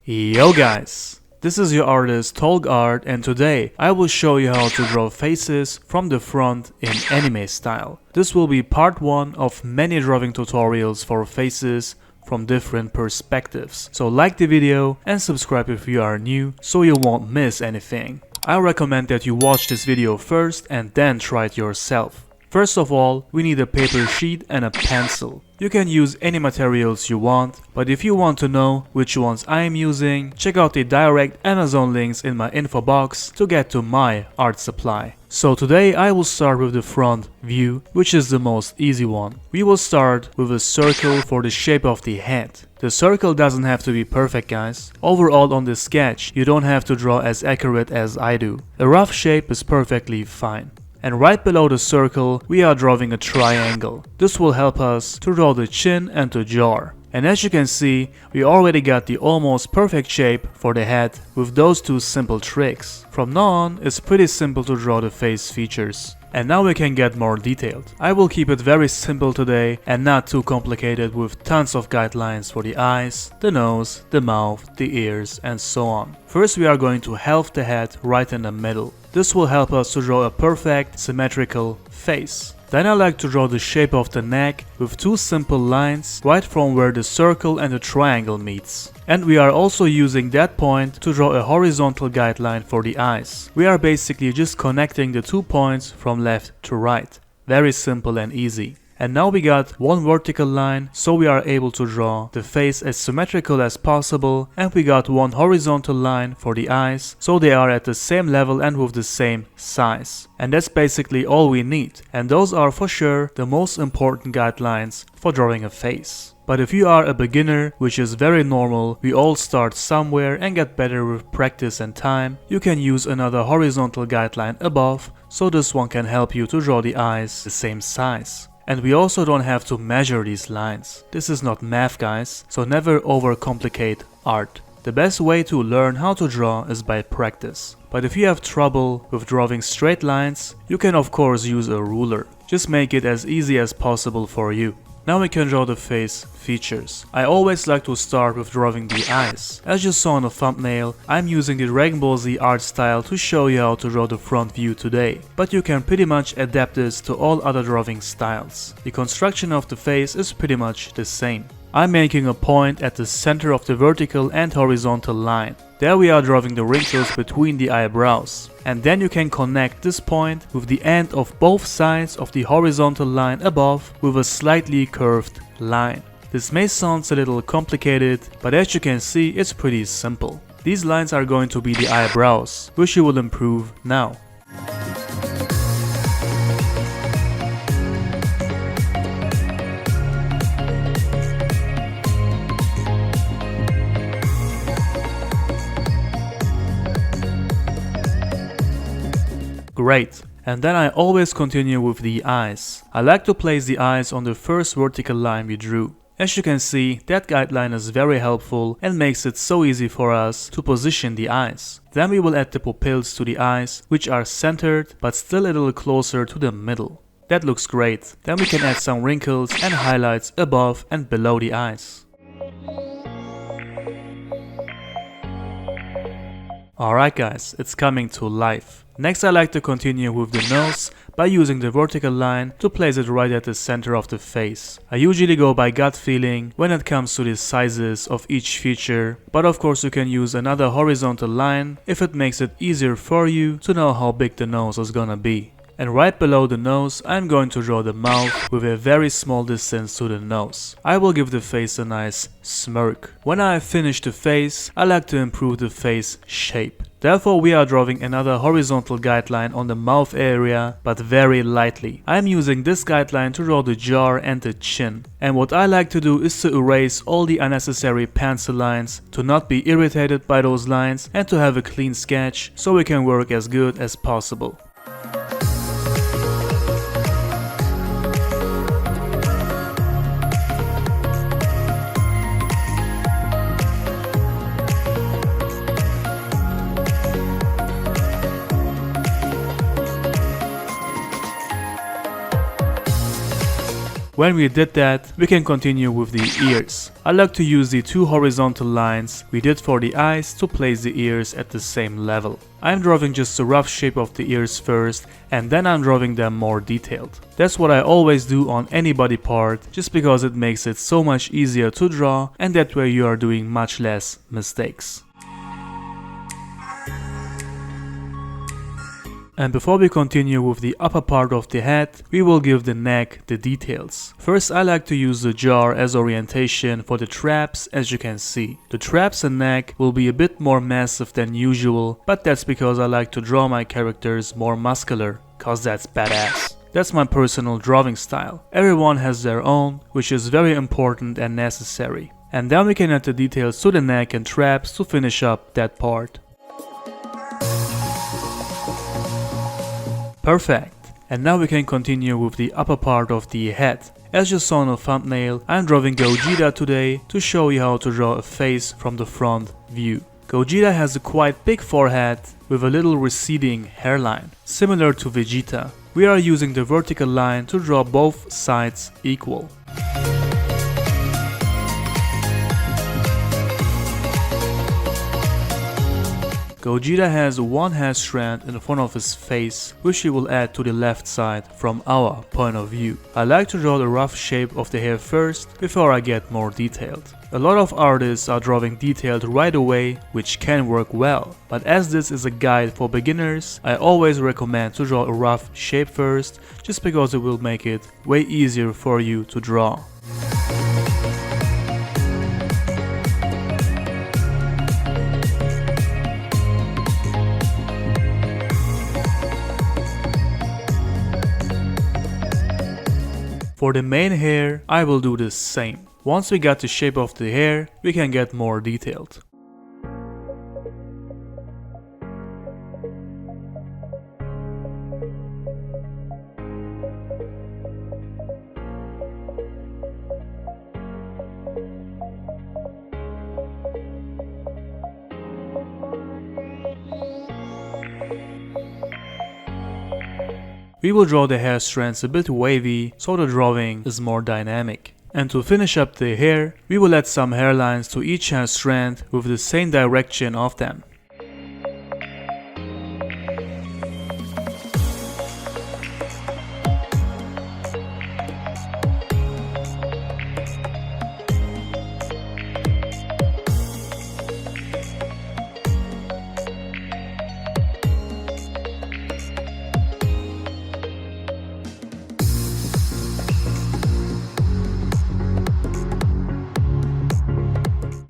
Yo guys, this is your artist Tolg Art, and today I will show you how to draw faces from the front in anime style. This will be part 1 of many drawing tutorials for faces from different perspectives. So like the video and subscribe if you are new so you won't miss anything. I recommend that you watch this video first and then try it yourself. First of all, we need a paper sheet and a pencil. You can use any materials you want, but if you want to know which ones I am using, check out the direct Amazon links in my info box to get to my art supply. So today I will start with the front view, which is the most easy one. We will start with a circle for the shape of the head. The circle doesn't have to be perfect, guys. Overall on this sketch, you don't have to draw as accurate as I do. A rough shape is perfectly fine. And right below the circle, we are drawing a triangle. This will help us to draw the chin and the jaw. And as you can see, we already got the almost perfect shape for the head with those two simple tricks. From now on, it's pretty simple to draw the face features. And now we can get more detailed. I will keep it very simple today and not too complicated with tons of guidelines for the eyes, the nose, the mouth, the ears, and so on. First we are going to halve the head right in the middle. This will help us to draw a perfect, symmetrical face. Then I like to draw the shape of the neck with two simple lines right from where the circle and the triangle meets. And we are also using that point to draw a horizontal guideline for the eyes. We are basically just connecting the 2 points from left to right. Very simple and easy. And now we got one vertical line, so we are able to draw the face as symmetrical as possible, and we got one horizontal line for the eyes, so they are at the same level and with the same size. And that's basically all we need, and those are for sure the most important guidelines for drawing a face. But if you are a beginner, which is very normal, we all start somewhere and get better with practice and time, you can use another horizontal guideline above, so this one can help you to draw the eyes the same size. And we also don't have to measure these lines. This is not math, guys, so never overcomplicate art. The best way to learn how to draw is by practice. But if you have trouble with drawing straight lines, you can of course use a ruler. Just make it as easy as possible for you. Now we can draw the face features. I always like to start with drawing the eyes. As you saw in the thumbnail, I'm using the Dragon Ball Z art style to show you how to draw the front view today. But you can pretty much adapt this to all other drawing styles. The construction of the face is pretty much the same. I'm making a point at the center of the vertical and horizontal line. There we are drawing the wrinkles between the eyebrows. And then you can connect this point with the end of both sides of the horizontal line above with a slightly curved line. This may sound a little complicated, but as you can see, it's pretty simple. These lines are going to be the eyebrows, which you will improve now. Great. And then I always continue with the eyes. I like to place the eyes on the first vertical line we drew. As you can see, that guideline is very helpful and makes it so easy for us to position the eyes. Then we will add the pupils to the eyes, which are centered but still a little closer to the middle. That looks great. Then we can add some wrinkles and highlights above and below the eyes. Alright guys, it's coming to life. Next I like to continue with the nose by using the vertical line to place it right at the center of the face. I usually go by gut feeling when it comes to the sizes of each feature, but of course you can use another horizontal line if it makes it easier for you to know how big the nose is gonna be. And right below the nose, I'm going to draw the mouth with a very small distance to the nose. I will give the face a nice smirk. When I have finished the face, I like to improve the face shape. Therefore we are drawing another horizontal guideline on the mouth area, but very lightly. I am using this guideline to draw the jaw and the chin. And what I like to do is to erase all the unnecessary pencil lines, to not be irritated by those lines and to have a clean sketch so we can work as good as possible. When we did that, we can continue with the ears. I like to use the two horizontal lines we did for the eyes to place the ears at the same level. I'm drawing just a rough shape of the ears first, and then I'm drawing them more detailed. That's what I always do on any body part, just because it makes it so much easier to draw, and that way you are doing much less mistakes. And before we continue with the upper part of the head, we will give the neck the details. First, I like to use the jar as orientation for the traps, as you can see. The traps and neck will be a bit more massive than usual, but that's because I like to draw my characters more muscular, cause that's badass. That's my personal drawing style. Everyone has their own, which is very important and necessary. And then we can add the details to the neck and traps to finish up that part. Perfect. And now we can continue with the upper part of the head. As you saw in the thumbnail, I'm drawing Gogeta today to show you how to draw a face from the front view. Gogeta has a quite big forehead with a little receding hairline, similar to Vegeta. We are using the vertical line to draw both sides equal. Gogeta has one hair strand in front of his face, which he will add to the left side from our point of view. I like to draw the rough shape of the hair first before I get more detailed. A lot of artists are drawing detailed right away, which can work well, but as this is a guide for beginners, I always recommend to draw a rough shape first, just because it will make it way easier for you to draw. For the main hair, I will do the same. Once we got the shape of the hair, we can get more detailed. We will draw the hair strands a bit wavy, so the drawing is more dynamic. And to finish up the hair, we will add some hairlines to each hair strand with the same direction of them.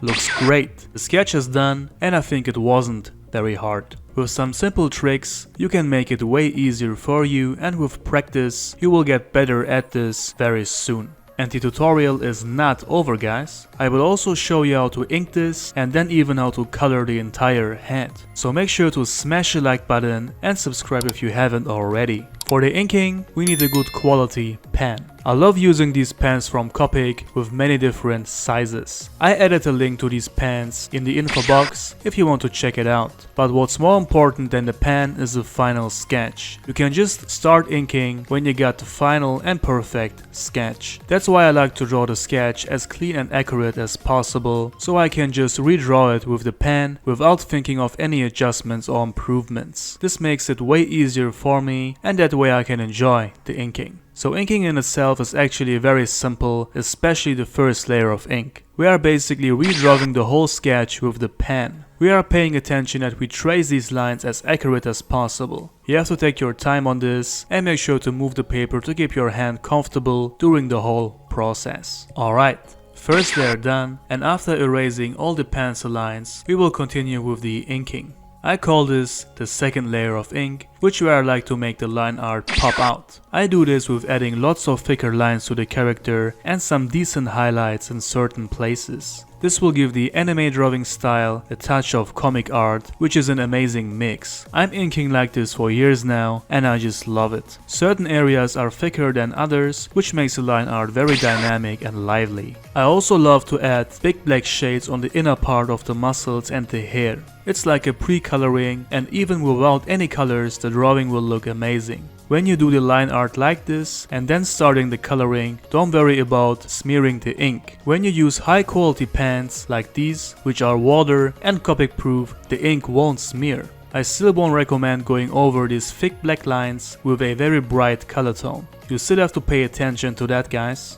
Looks great. The sketch is done, and I think it wasn't very hard. With some simple tricks, you can make it way easier for you, and with practice, you will get better at this very soon. And the tutorial is not over, guys. I will also show you how to ink this and then even how to color the entire head. So make sure to smash the like button and subscribe if you haven't already. For the inking, we need a good quality pen. I love using these pens from Copic with many different sizes. I added a link to these pens in the info box if you want to check it out. But what's more important than the pen is the final sketch. You can just start inking when you got the final and perfect sketch. That's why I like to draw the sketch as clean and accurate as possible, so I can just redraw it with the pen without thinking of any adjustments or improvements. This makes it way easier for me, and that way I can enjoy the inking. So inking in itself is actually very simple, especially the first layer of ink. We are basically redrawing the whole sketch with the pen. We are paying attention that we trace these lines as accurate as possible. You have to take your time on this and make sure to move the paper to keep your hand comfortable during the whole process. Alright, first layer done, and after erasing all the pencil lines, we will continue with the inking. I call this the second layer of ink, which where I like to make the line art pop out. I do this with adding lots of thicker lines to the character and some decent highlights in certain places. This will give the anime drawing style a touch of comic art, which is an amazing mix. I'm inking like this for years now, and I just love it. Certain areas are thicker than others, which makes the line art very dynamic and lively. I also love to add big black shades on the inner part of the muscles and the hair. It's like a pre-coloring, and even without any colors the drawing will look amazing. When you do the line art like this and then starting the coloring, don't worry about smearing the ink. When you use high quality pens like these, which are water and Copic proof, the ink won't smear. I still won't recommend going over these thick black lines with a very bright color tone. You still have to pay attention to that, guys.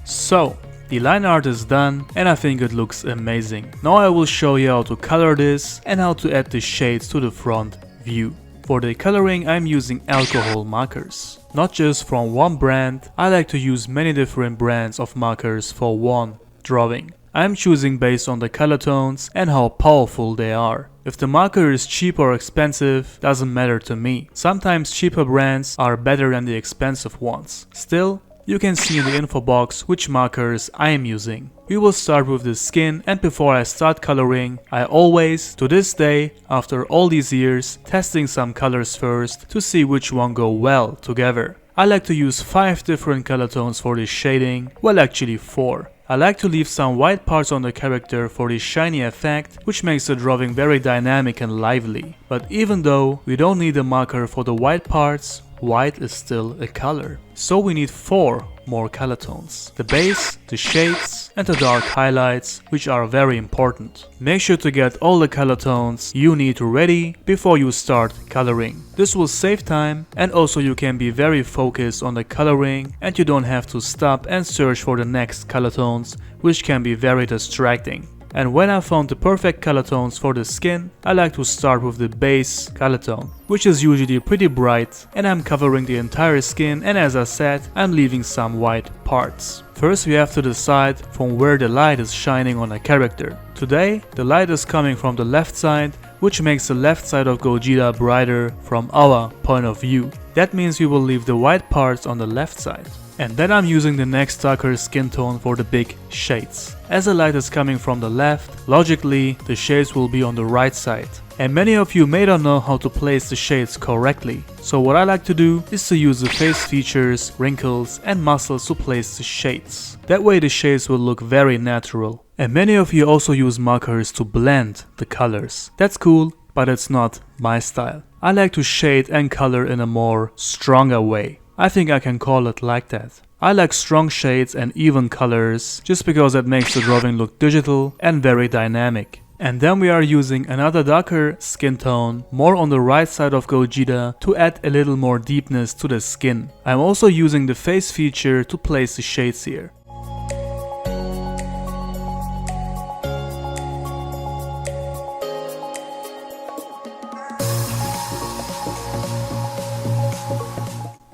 So, the line art is done and I think it looks amazing. Now I will show you how to color this and how to add the shades to the front view. For the coloring I'm using alcohol markers. Not just from one brand, I like to use many different brands of markers for one drawing. I'm choosing based on the color tones and how powerful they are. If the marker is cheap or expensive, doesn't matter to me. Sometimes cheaper brands are better than the expensive ones. Still, you can see in the info box which markers I am using. We will start with the skin, and before I start coloring, I always, to this day, after all these years, testing some colors first to see which one go well together. I like to use 5 different color tones for this shading, well actually 4. I like to leave some white parts on the character for the shiny effect, which makes the drawing very dynamic and lively. But even though we don't need a marker for the white parts, white is still a color. So we need 4 more color tones. The base, the shades and the dark highlights, which are very important. Make sure to get all the color tones you need ready before you start coloring. This will save time and also you can be very focused on the coloring and you don't have to stop and search for the next color tones, which can be very distracting. And when I found the perfect color tones for the skin, I like to start with the base color tone, which is usually pretty bright, and I'm covering the entire skin, and as I said, I'm leaving some white parts. First we have to decide from where the light is shining on a character. Today, the light is coming from the left side, which makes the left side of Gogeta brighter from our point of view. That means we will leave the white parts on the left side. And then I'm using the next darker skin tone for the big shades. As the light is coming from the left, logically the shades will be on the right side. And many of you may not know how to place the shades correctly. So what I like to do is to use the face features, wrinkles and muscles to place the shades. That way the shades will look very natural. And many of you also use markers to blend the colors. That's cool, but it's not my style. I like to shade and color in a more stronger way. I think I can call it like that. I like strong shades and even colors just because that makes the drawing look digital and very dynamic. And then we are using another darker skin tone, more on the right side of Gogeta, to add a little more deepness to the skin. I'm also using the face feature to place the shades here.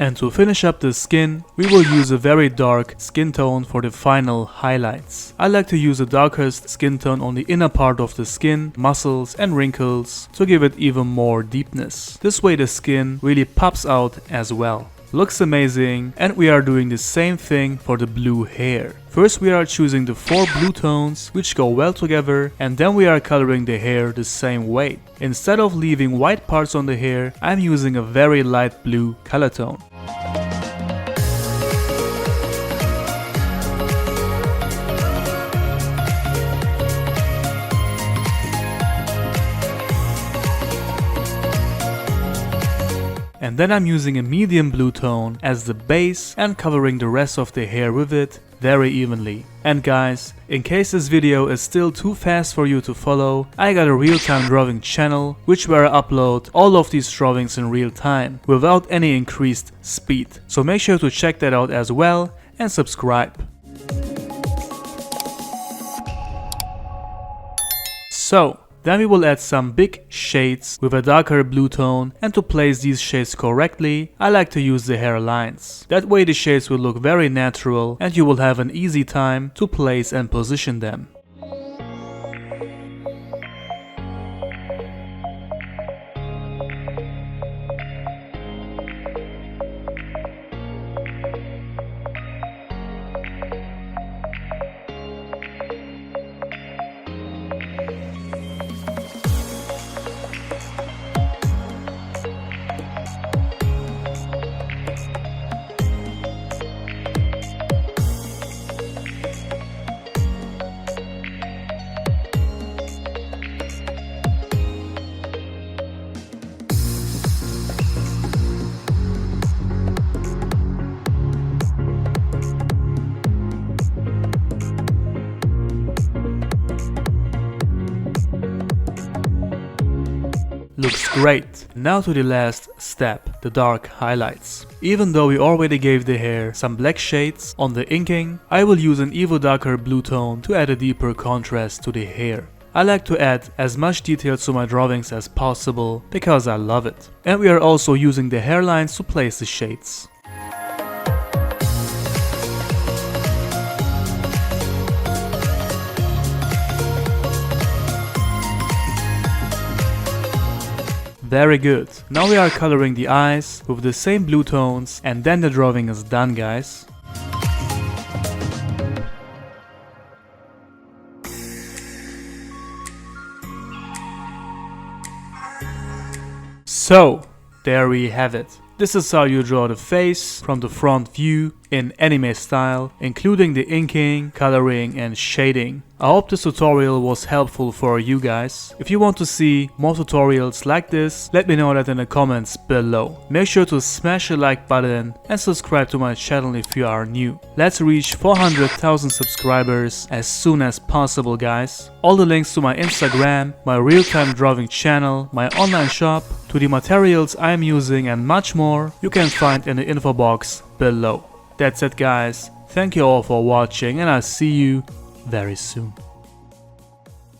And to finish up the skin, we will use a very dark skin tone for the final highlights. I like to use the darkest skin tone on the inner part of the skin, muscles and wrinkles to give it even more deepness. This way the skin really pops out as well. Looks amazing, and we are doing the same thing for the blue hair. First we are choosing the 4 blue tones which go well together, and then we are coloring the hair the same way. Instead of leaving white parts on the hair, I'm using a very light blue color tone. And then I'm using a medium blue tone as the base and covering the rest of the hair with it very evenly. And guys, in case this video is still too fast for you to follow, I got a real-time drawing channel which where I upload all of these drawings in real time without any increased speed. So make sure to check that out as well and subscribe. So, then we will add some big shades with a darker blue tone, and to place these shades correctly, I like to use the hairlines. That way the shades will look very natural and you will have an easy time to place and position them. great. Now to the last step, the dark highlights. Even though we already gave the hair some black shades on the inking, I will use an even darker blue tone to add a deeper contrast to the hair. I like to add as much detail to my drawings as possible because I love it. And we are also using the hairlines to place the shades. Very good. Now we are coloring the eyes with the same blue tones and then the drawing is done, guys. So, there we have it. This is how you draw the face from the front view in anime style, including the inking, coloring and shading. I hope this tutorial was helpful for you guys. If you want to see more tutorials like this, let me know that in the comments below. Make sure to smash the like button and subscribe to my channel if you are new. Let's reach 400,000 subscribers as soon as possible, guys. All the links to my Instagram, my real-time drawing channel, my online shop, to the materials I am using and much more you can find in the info box below. That's it, guys. Thank you all for watching and I'll see you very soon.